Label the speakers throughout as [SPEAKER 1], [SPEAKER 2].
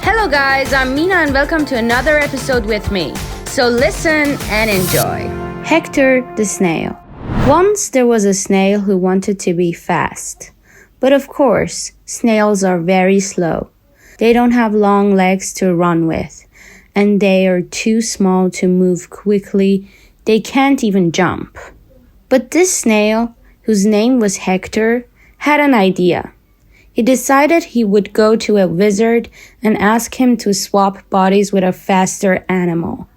[SPEAKER 1] Hello guys, I'm Mina and welcome to another episode with me. So listen and enjoy. Hector the Snail. Once there was a snail who wanted to be fast. But of course, snails are very slow. They don't have long legs to run with, and they are too small to move quickly. They can't even jump. But this snail, whose name was Hector, had an idea. He decided he would go to a wizard and ask him to swap bodies with a faster animal.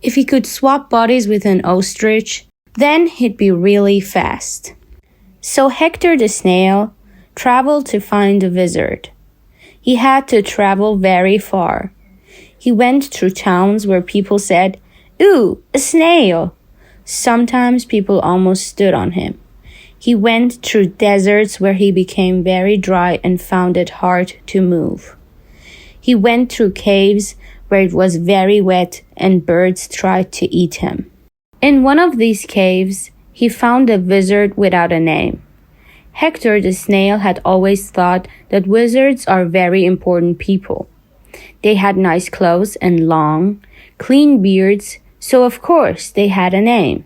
[SPEAKER 1] If he could swap bodies with an ostrich, then he'd be really fast. So Hector the Snail traveled to find the wizard. He had to travel very far. He went through towns where people said, "Ooh, a snail!" Sometimes people almost stood on him. He went through deserts where he became very dry and found it hard to move. He went through caves where it was very wet and birds tried to eat him. In one of these caves, he found a wizard without a name. Hector the Snail had always thought that wizards are very important people. They had nice clothes and long, clean beards, so of course they had a name.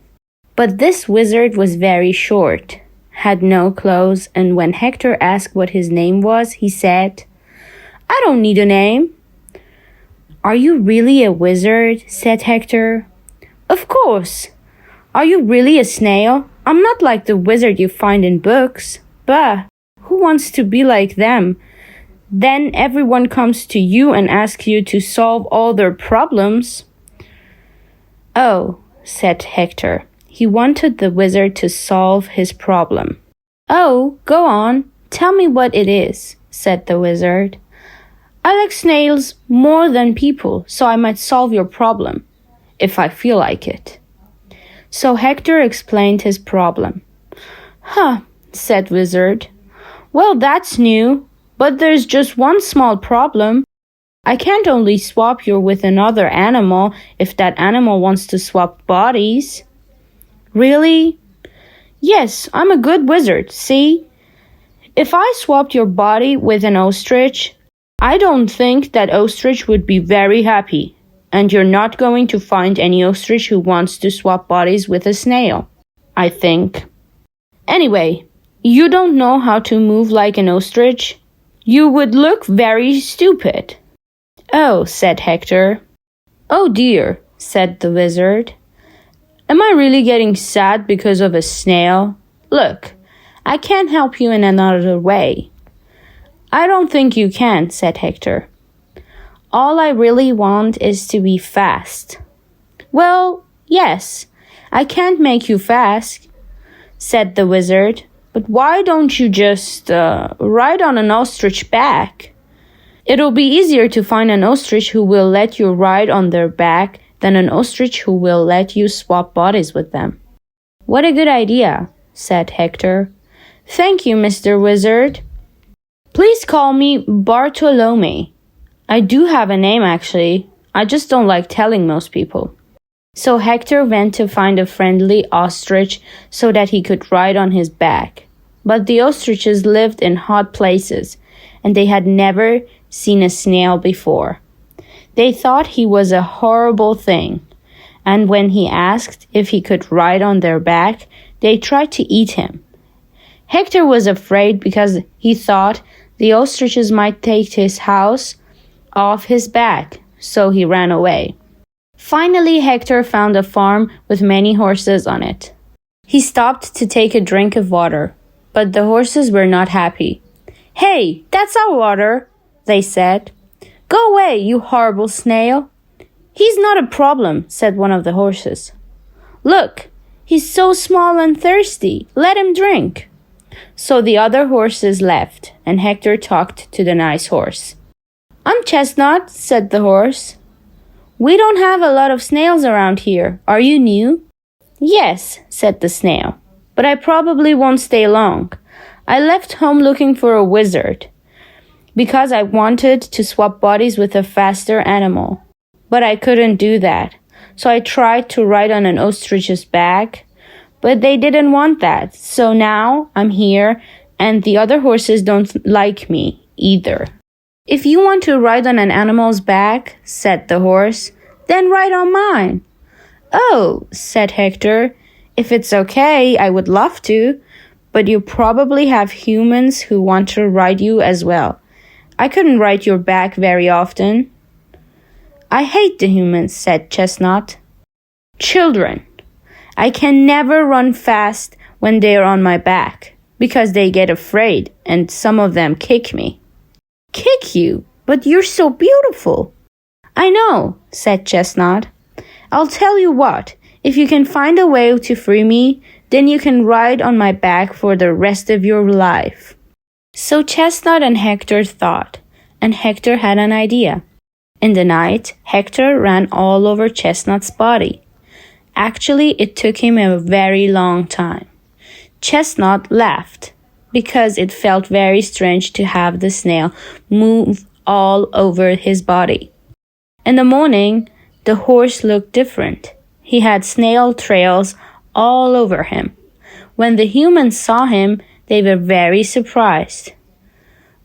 [SPEAKER 1] But this wizard was very short, had no clothes, and when Hector asked what his name was, he said, "I don't need a name." "Are you really a wizard?" said Hector. "Of course. Are you really a snail? I'm not like the wizard you find in books. Bah, who wants to be like them? Then everyone comes to you and asks you to solve all their problems." "Oh," said Hector. He wanted the wizard to solve his problem. "Oh, go on. Tell me what it is," said the wizard. "I like snails more than people, so I might solve your problem, if I feel like it." So Hector explained his problem. "Huh," said wizard. "Well, that's new, but there's just one small problem. I can't only swap you with another animal if that animal wants to swap bodies." "Really?" "Yes, I'm a good wizard, see? If I swapped your body with an ostrich, I don't think that ostrich would be very happy, and you're not going to find any ostrich who wants to swap bodies with a snail, I think. Anyway, you don't know how to move like an ostrich. You would look very stupid." "Oh," said Hector. "Oh dear," said the wizard. "Am I really getting sad because of a snail? Look, I can't help you in another way." "I don't think you can," said Hector. "All I really want is to be fast." "Well, yes, I can't make you fast," said the wizard. "But why don't you just ride on an ostrich back? It'll be easier to find an ostrich who will let you ride on their back than an ostrich who will let you swap bodies with them." "What a good idea," said Hector. "Thank you, Mr. Wizard. Please call me Bartolome. I do have a name, actually. I just don't like telling most people." So Hector went to find a friendly ostrich so that he could ride on his back. But the ostriches lived in hot places, and they had never seen a snail before. They thought he was a horrible thing, and when he asked if he could ride on their back, they tried to eat him. Hector was afraid because he thought the ostriches might take his house off his back, so he ran away. Finally, Hector found a farm with many horses on it. He stopped to take a drink of water, but the horses were not happy. "Hey, that's our water," they said. "Go away, you horrible snail." "He's not a problem," said one of the horses. "Look, he's so small and thirsty. Let him drink." So the other horses left, and Hector talked to the nice horse. "I'm Chestnut," said the horse. "We don't have a lot of snails around here. Are you new?" "Yes," said the snail, "but I probably won't stay long. I left home looking for a wizard, because I wanted to swap bodies with a faster animal. But I couldn't do that, so I tried to ride on an ostrich's back, but they didn't want that. So now I'm here, and the other horses don't like me either." "If you want to ride on an animal's back," said the horse, "then ride on mine." "Oh," said Hector, "if it's okay, I would love to, but you probably have humans who want to ride you as well. I couldn't ride your back very often." "I hate the humans," said Chestnut. "Children. I can never run fast when they are on my back, because they get afraid and some of them kick me." "Kick you? But you're so beautiful." "I know," said Chestnut. "I'll tell you what, if you can find a way to free me, then you can ride on my back for the rest of your life." So Chestnut and Hector thought, and Hector had an idea. In the night, Hector ran all over Chestnut's body. Actually, it took him a very long time. Chestnut laughed because it felt very strange to have the snail move all over his body. In the morning, the horse looked different. He had snail trails all over him. When the humans saw him, they were very surprised.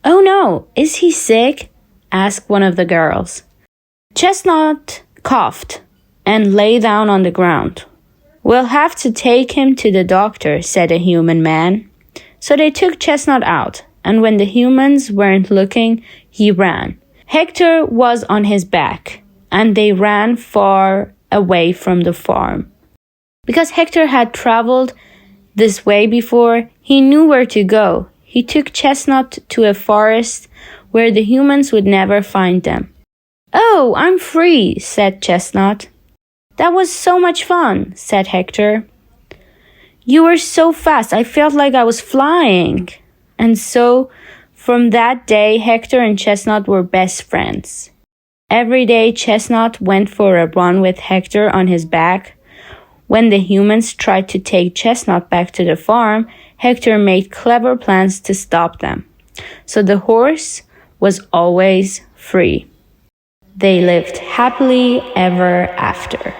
[SPEAKER 1] "Oh no, is he sick?" asked one of the girls. Chestnut coughed and lay down on the ground. "We'll have to take him to the doctor," said a human man. So they took Chestnut out, and when the humans weren't looking, he ran. Hector was on his back, and they ran far away from the farm. Because Hector had traveled this way before, he knew where to go. He took Chestnut to a forest where the humans would never find them. "Oh, I'm free," said Chestnut. "That was so much fun," said Hector. "You were so fast, I felt like I was flying." And so, from that day, Hector and Chestnut were best friends. Every day, Chestnut went for a run with Hector on his back. When the humans tried to take Chestnut back to the farm, Hector made clever plans to stop them. So the horse was always free. They lived happily ever after.